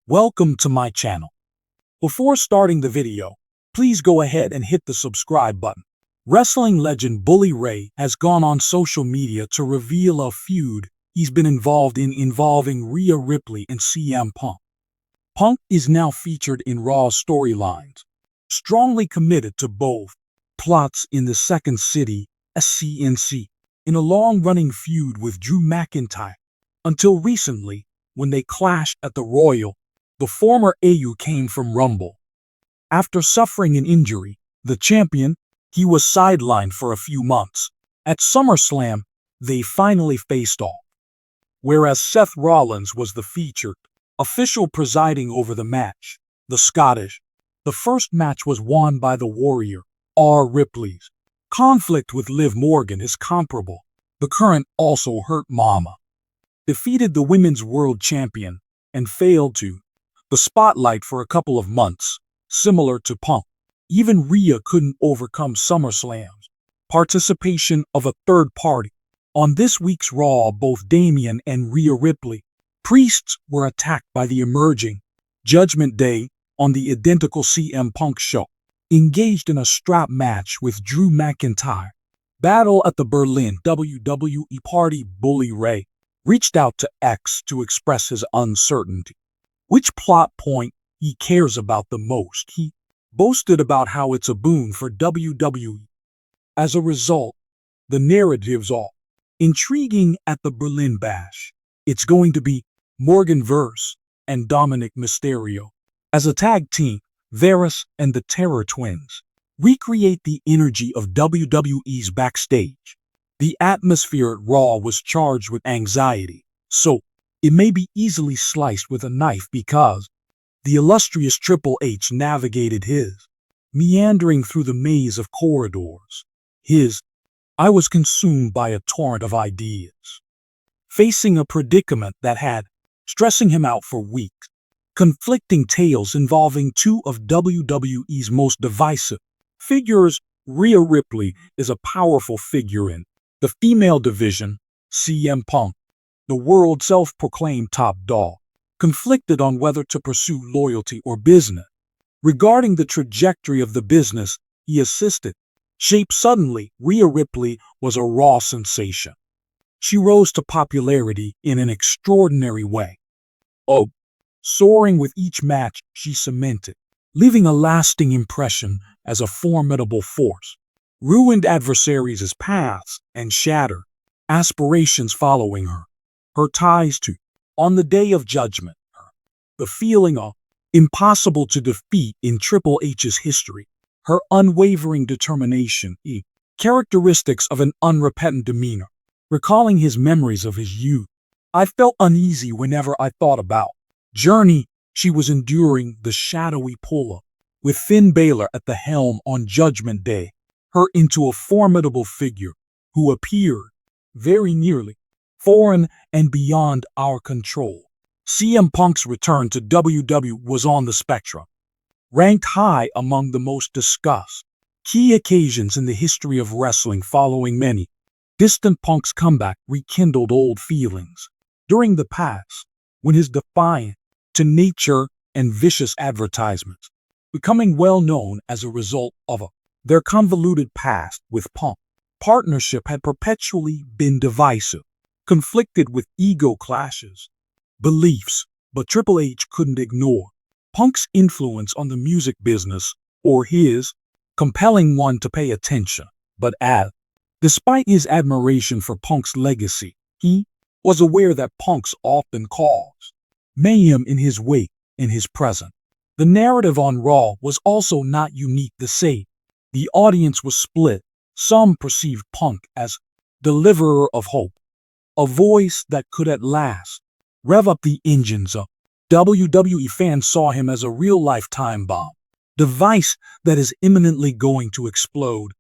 Welcome to my channel. Before starting the video, please go ahead and hit the subscribe button. Wrestling legend Bully Ray has gone on social media to reveal a feud he's been involved in involving Rhea Ripley and CM Punk. Punk is now featured in Raw's storylines, strongly committed to both plots in the Second City, SCNC, in a long-running feud with Drew McIntyre, until recently when they clashed at the Royal. The former AU came from Rumble. After suffering an injury, the champion, he was sidelined for a few months. At SummerSlam, they finally faced off. Whereas Seth Rollins was the featured official presiding over the match, the Scottish. The first match was won by the Warrior, R. Ripley's conflict with Liv Morgan is comparable. The current also Hurt Mama defeated the Women's World Champion and failed to the spotlight for a couple of months, similar to Punk. Even Rhea couldn't overcome SummerSlam's participation of a third party. On this week's Raw, both Damian and Rhea Ripley, priests, were attacked by the emerging Judgment Day on the identical CM Punk show. Engaged in a strap match with Drew McIntyre. Battle at the Berlin WWE party. Bully Ray reached out to X to express his uncertainty which plot point he cares about the most. He boasted about how it's a boon for WWE. As a result, the narratives are intriguing at the Berlin Bash. It's going to be Morgan Verse and Dominic Mysterio. As a tag team, Varus and the Terror Twins recreate the energy of WWE's backstage. The atmosphere at Raw was charged with anxiety, so it may be easily sliced with a knife because the illustrious Triple H navigated his, meandering through the maze of corridors. I was consumed by a torrent of ideas, facing a predicament that had stressing him out for weeks. Conflicting tales involving two of WWE's most divisive figures. Rhea Ripley is a powerful figure in the female division. CM Punk, the world's self-proclaimed top dog, conflicted on whether to pursue loyalty or business. Regarding the trajectory of the business he assisted shape suddenly, Rhea Ripley was a Raw sensation. She rose to popularity in an extraordinary way. Soaring with each match she cemented, leaving a lasting impression as a formidable force. Ruined adversaries' paths and shattered aspirations following her. Her ties to, on the Day of Judgment, the feeling of impossible to defeat in Triple H's history, her unwavering determination, characteristics of an unrepentant demeanor. Recalling his memories of his youth, I felt uneasy whenever I thought about journey she was enduring, the shadowy pull-up, with Finn Balor at the helm on Judgment Day, her into a formidable figure who appeared very nearly foreign and beyond our control. CM Punk's return to WWE was on the spectrum, ranked high among the most discussed key occasions in the history of wrestling. Following many distant, Punk's comeback rekindled old feelings. During the past, when his defiant to nature and vicious advertisements, becoming well known as a result of their convoluted past with Punk, partnership had perpetually been divisive, conflicted with ego clashes, beliefs, but Triple H couldn't ignore Punk's influence on the music business or his compelling one to pay attention. But despite his admiration for Punk's legacy, he was aware that Punk's often caused mayhem in his wake and his present. The narrative on Raw was also not unique to say. The audience was split. Some perceived Punk as deliverer of hope, a voice that could at last rev up the engines of WWE. Fans saw him as a real-life time bomb, device that is imminently going to explode.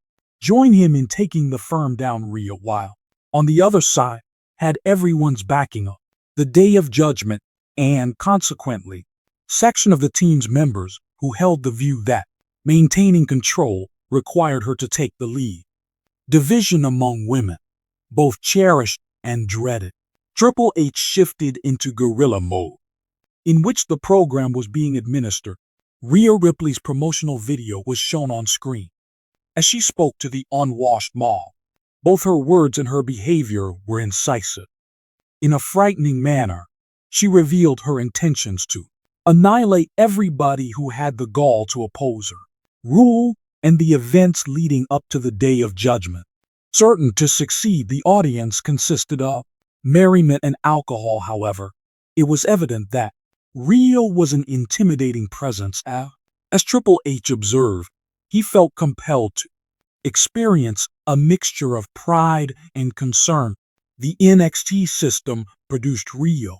Join him in taking the firm down Rhea, while on the other side had everyone's backing up the Day of Judgment, and consequently, section of the team's members who held the view that maintaining control required her to take the lead. Division among women, both cherished and dreaded. Triple H shifted into guerrilla mode, in which the program was being administered. Rhea Ripley's promotional video was shown on screen. As she spoke to the unwashed mob, both her words and her behavior were incisive. In a frightening manner, she revealed her intentions to annihilate everybody who had the gall to oppose her, rule, and the events leading up to the Day of Judgment. Certain to succeed, the audience consisted of merriment and alcohol. However, it was evident that Rhea was an intimidating presence. As Triple H observed, he felt compelled to experience a mixture of pride and concern. The NXT system produced Rhea.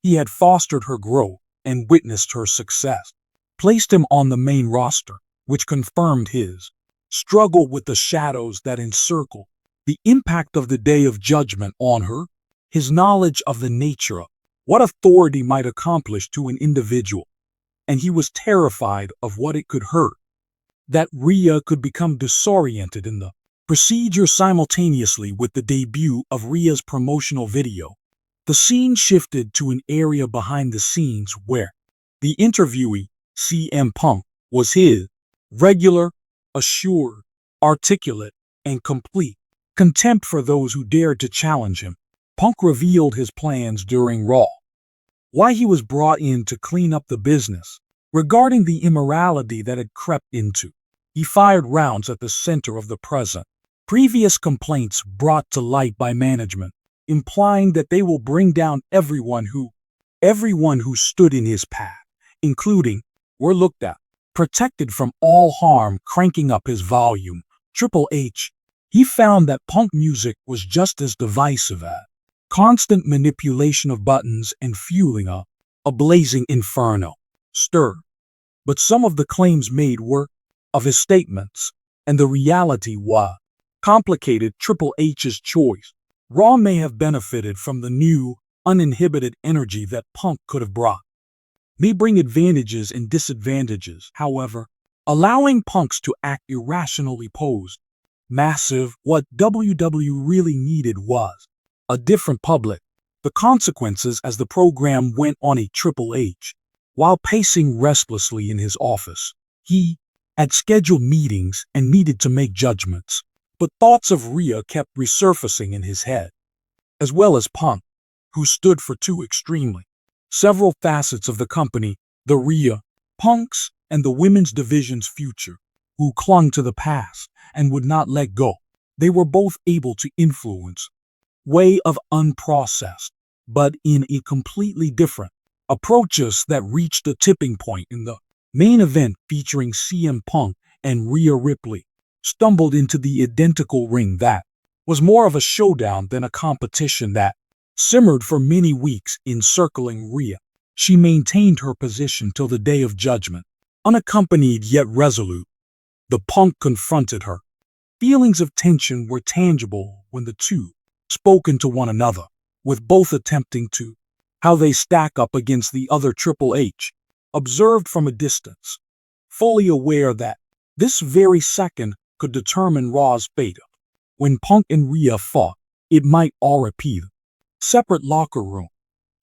He had fostered her growth and witnessed her success, placed him on the main roster, which confirmed his struggle with the shadows that encircle the impact of the Day of Judgment on her, his knowledge of the nature of what authority might accomplish to an individual, and he was terrified of what it could hurt, that Rhea could become disoriented in the procedure. Simultaneously with the debut of Rhea's promotional video, the scene shifted to an area behind the scenes where the interviewee, CM Punk, was his regular, assured, articulate, and complete contempt for those who dared to challenge him. Punk revealed his plans during Raw, why he was brought in to clean up the business, regarding the immorality that had crept into. He fired rounds at the center of the present. Previous complaints brought to light by management, implying that they will bring down everyone who stood in his path, including, were looked at, protected from all harm. Cranking up his volume, Triple H, he found that Punk music was just as divisive as constant manipulation of buttons and fueling a blazing inferno. Stir. But some of the claims made were of his statements, and the reality was complicated. Triple H's choice. Raw may have benefited from the new, uninhibited energy that Punk could have brought. May bring advantages and disadvantages, however, allowing Punks to act irrationally posed massive. What WWE really needed was a different public. The consequences as the program went on. A Triple H, while pacing restlessly in his office, he had scheduled meetings and needed to make judgments, but thoughts of Rhea kept resurfacing in his head, as well as Punk, who stood for two extremely several facets of the company, the Rhea, Punks, and the women's division's future, who clung to the past and would not let go. They were both able to influence way of unprocessed, but in a completely different approaches that reached a tipping point in the main event featuring CM Punk and Rhea Ripley stumbled into the identical ring that was more of a showdown than a competition that simmered for many weeks. Encircling Rhea, she maintained her position till the Day of Judgment, unaccompanied yet resolute. The Punk confronted her. Feelings of tension were tangible when the two spoke into one another, with both attempting to how they stack up against the other. Triple H observed from a distance, fully aware that this very second could determine Raw's fate. When Punk and Rhea fought, it might all repeat separate locker room,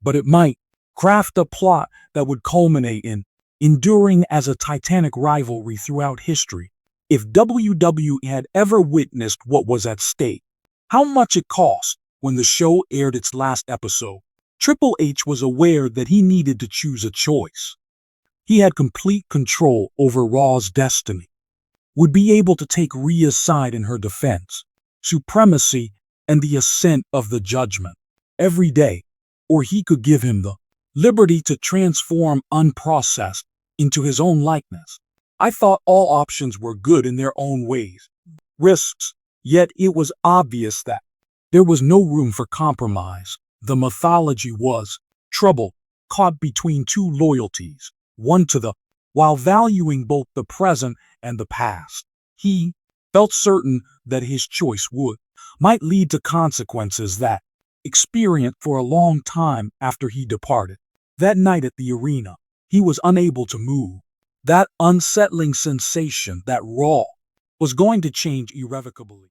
but it might craft a plot that would culminate in enduring as a titanic rivalry throughout history. If WWE had ever witnessed what was at stake, how much it cost when the show aired its last episode, Triple H was aware that he needed to choose a choice. He had complete control over Raw's destiny, would be able to take Rhea's side in her defense, supremacy, and the ascent of the judgment every day, or he could give him the liberty to transform unprocessed into his own likeness. I thought all options were good in their own ways, risks, yet it was obvious that there was no room for compromise. The mythology was trouble, caught between two loyalties, one to the, while valuing both the present and the past. He felt certain that his choice might lead to consequences that experienced for a long time after he departed. That night at the arena, he was unable to move. That unsettling sensation that Raw was going to change irrevocably.